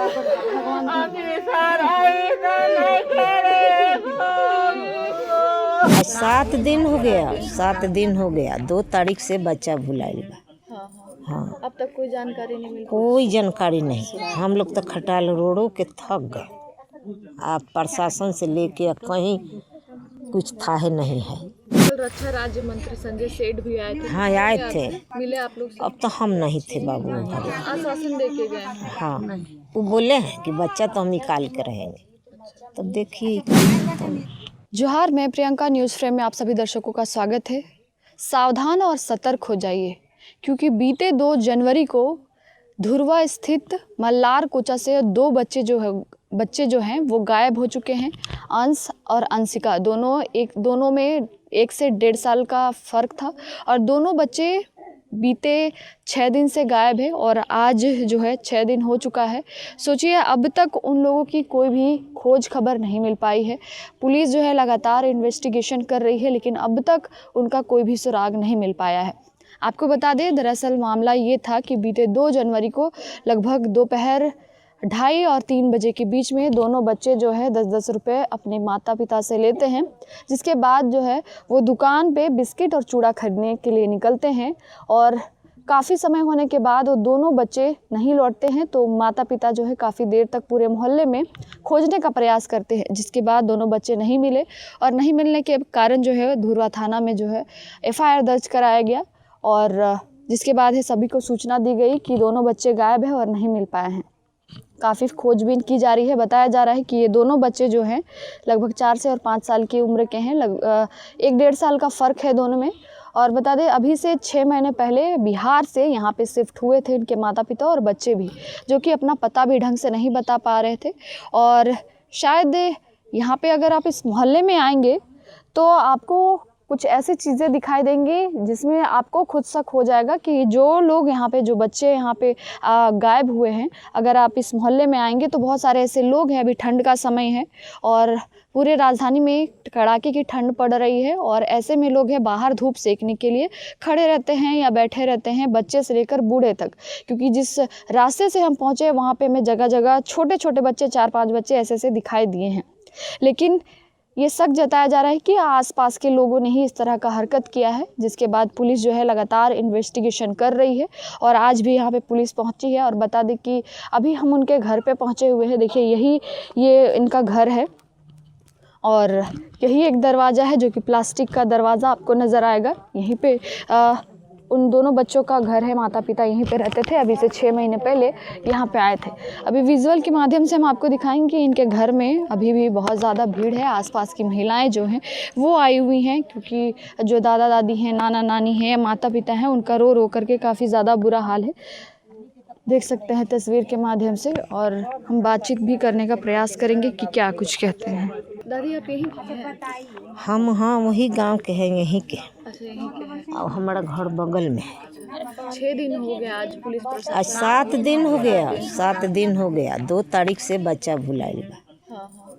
आज 7 दिन हो गया, 7 दिन हो गया। 2 तारीख से बच्चा भुलाइल बा। हाँ, अब तक कोई जानकारी नहीं मिली? कोई जानकारी नहीं। हम लोग तो खटाल रोडों के थक गए। आप प्रशासन से लेके कहीं कुछ था नहीं है। कल रक्षा राज्य मंत्री संजय सेठ भी आए थे। हाँ, आए थे। मिले आप लोग से? अब तो हम नहीं थे बाबू। आश्वासन दे के गए हैं। हाँ, वो बोले हैं कि बच्चा तो हम निकाल के रहेंगे। तब देखिए। जोहार, मैं प्रियंका, न्यूज़ फ्रेम में आप सभी दर्शकों का स्वागत है। सावधान और सतर्क हो जाइए, क्योंकि बीते 2 जनवरी को धुरवा स्थित मल्लार कोचा से 2 बच्चे जो हैं वो गायब हो चुके हैं। अंश और अंशिका दोनों में 1 से 1.5 साल का फ़र्क था और दोनों बच्चे बीते 6 दिन से गायब है और आज जो है 6 दिन हो चुका है। सोचिए, अब तक उन लोगों की कोई भी खोज खबर नहीं मिल पाई है। पुलिस जो है लगातार इन्वेस्टिगेशन कर रही है, लेकिन अब तक उनका कोई भी सुराग नहीं मिल पाया है। आपको बता दें, दरअसल मामला ये था कि बीते 2 जनवरी को लगभग दोपहर 2:30 और 3 बजे के बीच में दोनों बच्चे जो है 10-10 रुपये अपने माता पिता से लेते हैं, जिसके बाद जो है वो दुकान पे बिस्किट और चूड़ा खरीदने के लिए निकलते हैं और काफ़ी समय होने के बाद वो दोनों बच्चे नहीं लौटते हैं। तो माता पिता जो है काफ़ी देर तक पूरे मोहल्ले में खोजने का प्रयास करते हैं, जिसके बाद दोनों बच्चे नहीं मिले और नहीं मिलने के कारण जो है धुरवा थाना में जो है FIR दर्ज कराया गया और जिसके बाद है सभी को सूचना दी गई कि दोनों बच्चे गायब हैं और नहीं मिल पाए हैं। काफ़ी खोजबीन की जा रही है। बताया जा रहा है कि ये दोनों बच्चे जो हैं लगभग 4 से और 5 साल की उम्र के हैं। 1-1.5 साल का फ़र्क है दोनों में। और बता दें, अभी से 6 महीने पहले बिहार से यहाँ पे शिफ्ट हुए थे इनके माता पिता और बच्चे भी, जो कि अपना पता भी ढंग से नहीं बता पा रहे थे। और शायद यहाँ पे अगर आप इस मोहल्ले में आएंगे तो आपको कुछ ऐसी चीज़ें दिखाई देंगी जिसमें आपको खुद शक हो जाएगा कि जो लोग यहाँ पे, जो बच्चे यहाँ पे गायब हुए हैं, अगर आप इस मोहल्ले में आएंगे तो बहुत सारे ऐसे लोग हैं। अभी ठंड का समय है और पूरे राजधानी में कड़ाके की ठंड पड़ रही है और ऐसे में लोग हैं बाहर धूप सेकने के लिए खड़े रहते हैं या बैठे रहते हैं, बच्चे से लेकर बूढ़े तक। क्योंकि जिस रास्ते से हम पहुँचे वहाँ पे हमें जगह जगह छोटे छोटे बच्चे, 4-5 बच्चे ऐसे ऐसे दिखाई दिए हैं। लेकिन ये शक जताया जा रहा है कि आसपास के लोगों ने ही इस तरह का हरकत किया है, जिसके बाद पुलिस जो है लगातार इन्वेस्टिगेशन कर रही है और आज भी यहाँ पे पुलिस पहुँची है। और बता दें कि अभी हम उनके घर पे पहुँचे हुए हैं। देखिए, ये इनका घर है और यही एक दरवाज़ा है जो कि प्लास्टिक का दरवाज़ा आपको नज़र आएगा। यहीं पे उन दोनों बच्चों का घर है, माता पिता यहीं पे रहते थे। अभी से 6 महीने पहले यहाँ पे आए थे। अभी विजुअल के माध्यम से हम आपको दिखाएंगे कि इनके घर में अभी भी बहुत ज़्यादा भीड़ है। आसपास की महिलाएं जो हैं वो आई हुई हैं, क्योंकि जो दादा दादी हैं, नाना नानी हैं, माता पिता हैं, उनका रो रो करके काफ़ी ज़्यादा बुरा हाल है। देख सकते हैं तस्वीर के माध्यम से और हम बातचीत भी करने का प्रयास करेंगे कि क्या कुछ कहते हैं। दादी, आप यहीं के हैं? हम हाँ वही गांव के हैं, यहीं के। अच्छा, यहीं के हैं। और हमारा घर बगल में है। 6 दिन हो गया आज पुलिस प्रशासन। आज 7 दिन हो गया, 7 दिन हो गया। 2 तारीख से बच्चा भुलाइल बा।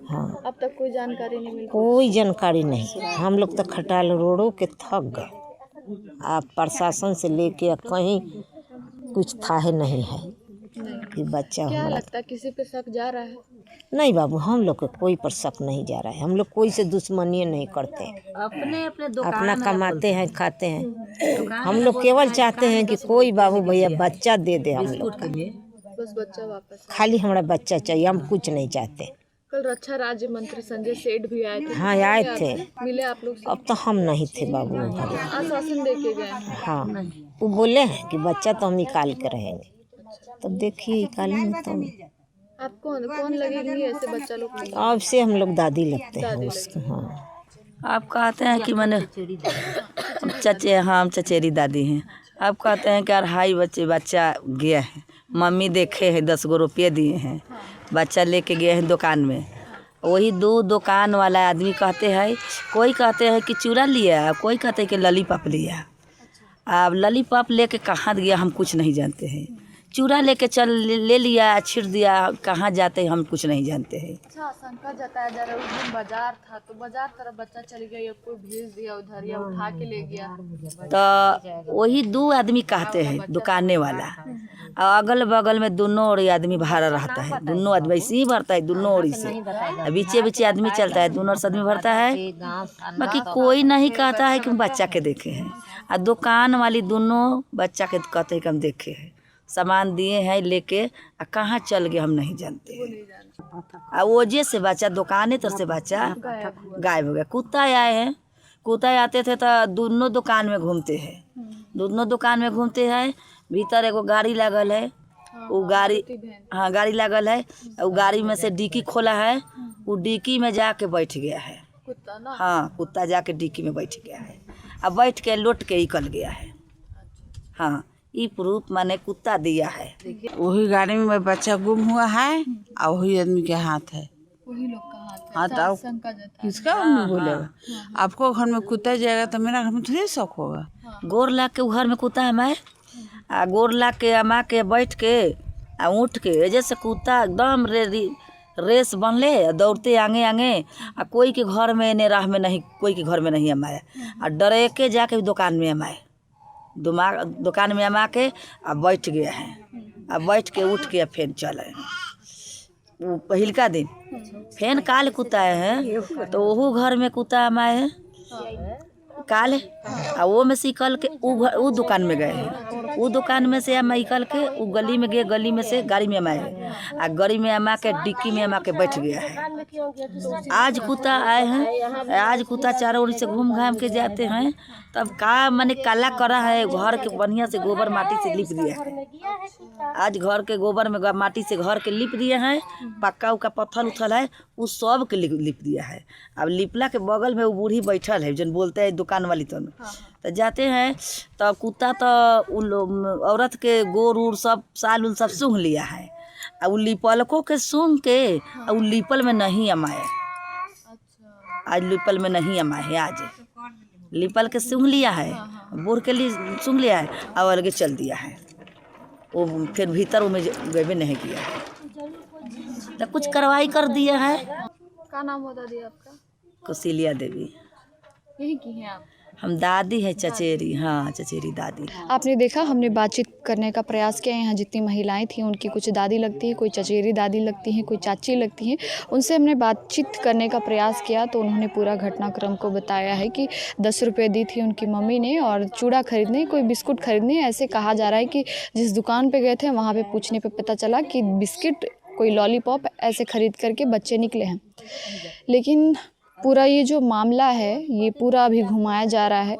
हाँ, अब तक कोई जानकारी नहीं मिली? कोई जानकारी नहीं। हम लोग तो खटाल रोडों के थक गए। आप प्रशासन से लेके कहीं कुछ था नहीं है कि बच्चा क्या हमारा। लगता है, किसी पे शक जा रहा है? नहीं बाबू, हम लोग को कोई पर शक नहीं जा रहा है। हम लोग कोई से दुश्मनी नहीं करते, अपना कमाते हैं, खाते हैं। हम लोग केवल चाहते हैं कि कोई बाबू भैया बच्चा दे दे हम लोग का। बस बच्चा वापस। खाली हमारा बच्चा चाहिए, हम कुछ नहीं चाहते। कल रक्षा राज्य मंत्री संजय सेठ भी आए थे। हाँ, आए थे। मिले आप लोग से? अब तो हम नहीं थे बाबू। आश्वासन दे के गए हैं। हाँ, वो बोले हैं कि बच्चा तो हम निकाल के रहेंगे। तब देखिए निकालेंगे तो। आप कौन लगेंगे ऐसे बच्चा लोग? अब से हम लोग दादी लगते हैं उसको। हाँ, आप कहते हैं कि मैंने चचे, हाँ हम चचेरी दादी हैं। आप कहते हैं कि 2.5 बच्चा गया है, मम्मी देखे हैं 10 रुपये दिए हैं, बच्चा लेके गए हैं दुकान में। वही 2 दुकान वाला आदमी कहते हैं, कोई कहते हैं कि चूड़ा लिया, कोई कहते हैं कि लॉलीपॉप लिया। अब लॉलीपॉप लेके कहाँ गया हम कुछ नहीं जानते हैं। चूड़ा लेके ले लिया, छिड़ दिया, कहाँ जाते हैं हम कुछ नहीं जानते हैं। अच्छा, आशंका जताया जा रहा है उस दिन बाजार था तो बाजार तरफ बच्चा चली गई या कोई भेज दिया उधर या उठा के ले गया। तो वही 2 आदमी कहते हैं दुकाने वाला। और अगल बगल में दोनों ओर आदमी भरा रहता है, दोनों आदमी ऐसे ही भरता है, दोनों ओर से बीचे बीचे आदमी चलता है, दोनों ओर से आदमी भरता है। बाकी कोई नहीं कहता है कि हम बच्चा के देखे हैं। और दुकान वाली दोनों बच्चा के कहते हैं कि हम देखे हैं, सामान दिए हैं लेके, कहाँ चल गए हम नहीं जानते हैं। और वजह से बच्चा दुकाने तर से बच्चा गायब हो गया। कुत्ता आए हैं, कुत्ता आते थे तो दोनों दुकान में घूमते हैं, दोनों दुकान में घूमते हैं। भीतर एगो गाड़ी लागल है, वो गाड़ी, हाँ गाड़ी लागल है, वो गाड़ी में से डिक्की खोला है, वो डिक्की में जाके बैठ गया है कुत्ता ना। हाँ कुत्ता जाके डिक्की में बैठ गया है, अब बैठ के लौट के निकल गया है। हाँ ये प्रूफ माने कुत्ता दिया है। वही गाड़ी में बच्चा गुम हुआ है और वही आदमी के हाथ है। वही लोग का हाथ हाँ तो किसका आदमी बोलेगा? आपको घर में कुत्ता जाएगा तो मेरा घर में थोड़ी शौक होगा। गोर ला के घर में कुत्ता हमारे, आ गोर ला के अमा के बैठ के आ उठ के जैसे कुत्ता एकदम रेस बनले, दौड़ते आगे आगे, आ कोई के घर में ने राह में नहीं, कोई के घर में नहीं अमाए, आ डरे के जाके दुकान में अमाए, दुकान में अमा के आ बैठ गया है। अब बैठ के उठ के फिर चले। वो पहिलका दिन फिर काल कुत्ता है तो वहू घर में कुत्ता अमाए है काल, आ वो में से निकल के वो दुकान में गए हैं, वो दुकान में से अमा निकल के वो गली में गए, गली में से गाड़ी में अमाए हैं, आ गाड़ी में अमा के डिक्की में अमा के बैठ गया है। आज कुत्ता आए हैं, आज कुत्ता चारों ओर से घूम घाम के जाते हैं। तब का माने काला करा है, घर के बढ़िया से गोबर माटी से लिप दिया है। आज घर के गोबर में माटी से घर के लिप दिए हैं, पक्का उका पत्थर उथल है, उस सब के लिप दिया है। अब लिपला के बगल में वो बूढ़ी बैठल है जन बोलते हैं दुकान वाली। तो जाते हैं तो कुत्ता तो औरत के गोर उर सब साल उल सब सूंघ लिया है, और लिपलकों के सूंघ के और लिपल में नहीं अमाए। आज लिपल में नहीं अमाए है, आज लिपल के सूंघ लिया है, बूढ़ के लिए सूंघ लिया है और अलगे चल दिया है। वो फिर भीतर में गए नहीं किया है, तो कुछ कार्रवाई कर दिया है। क्या नाम होता दी आपका? कौशल्या देवी। यही की हैं आप? हम दादी है चचेरी, हाँ चचेरी दादी। आपने देखा, हमने बातचीत करने का प्रयास किया। यहाँ जितनी महिलाएं थी उनकी कुछ दादी लगती हैं, कोई चचेरी दादी लगती हैं, कोई चाची लगती हैं। उनसे हमने बातचीत करने का प्रयास किया तो उन्होंने पूरा घटनाक्रम को बताया है कि 10 रुपये दी थी उनकी मम्मी ने और चूड़ा खरीदने, कोई बिस्कुट खरीदने। ऐसे कहा जा रहा है कि जिस दुकान पर गए थे वहाँ पर पूछने पर पता चला कि बिस्किट, कोई लॉलीपॉप ऐसे खरीद करके बच्चे निकले हैं। लेकिन पूरा ये जो मामला है ये पूरा अभी घुमाया जा रहा है।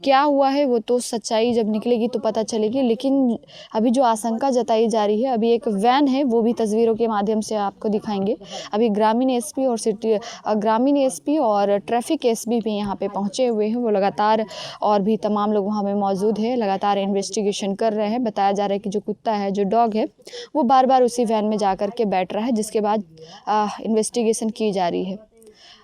क्या हुआ है वो तो सच्चाई जब निकलेगी तो पता चलेगी। लेकिन अभी जो आशंका जताई जा रही है, अभी एक वैन है वो भी तस्वीरों के माध्यम से आपको दिखाएंगे। अभी ग्रामीण एसपी और ट्रैफिक एसपी भी यहाँ पे पहुँचे हुए हैं। वो लगातार, और भी तमाम लोग वहाँ पे मौजूद है, लगातार इन्वेस्टिगेशन कर रहे हैं। बताया जा रहा है कि जो कुत्ता है, जो डॉग है, वो बार बार उसी वैन में जा कर के बैठ रहा है, जिसके बाद इन्वेस्टिगेशन की जा रही है।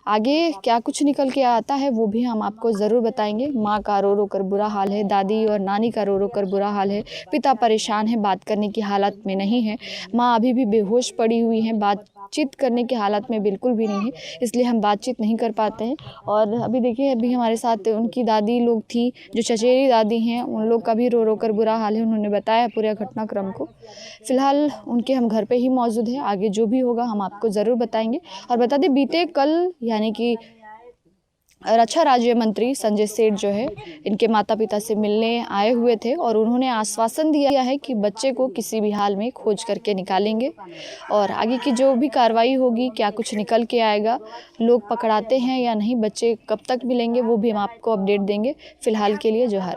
आगे क्या कुछ निकल के आता है वो भी हम आपको ज़रूर बताएंगे। माँ का रो रो कर बुरा हाल है, दादी और नानी का रो रो कर बुरा हाल है, पिता परेशान है, बात करने की हालत में नहीं है, माँ अभी भी बेहोश पड़ी हुई हैं, बातचीत करने की हालत में बिल्कुल भी नहीं है, इसलिए हम बातचीत नहीं कर पाते हैं। और अभी देखिए, अभी हमारे साथ उनकी दादी लोग थी, जो चचेरी दादी हैं, उन लोग का भी रो रो कर बुरा हाल है। उन्होंने बताया पूरे घटनाक्रम को। फ़िलहाल उनके हम घर पे ही मौजूद हैं, आगे जो भी होगा हम आपको ज़रूर बताएंगे। और बता दें, बीते कल यानी कि रक्षा राज्य मंत्री संजय सेठ जो है, इनके माता पिता से मिलने आए हुए थे और उन्होंने आश्वासन दिया है कि बच्चे को किसी भी हाल में खोज करके निकालेंगे। और आगे की जो भी कार्रवाई होगी, क्या कुछ निकल के आएगा, लोग पकड़ाते हैं या नहीं, बच्चे कब तक मिलेंगे, वो भी हम आपको अपडेट देंगे। फ़िलहाल के लिए जोहार।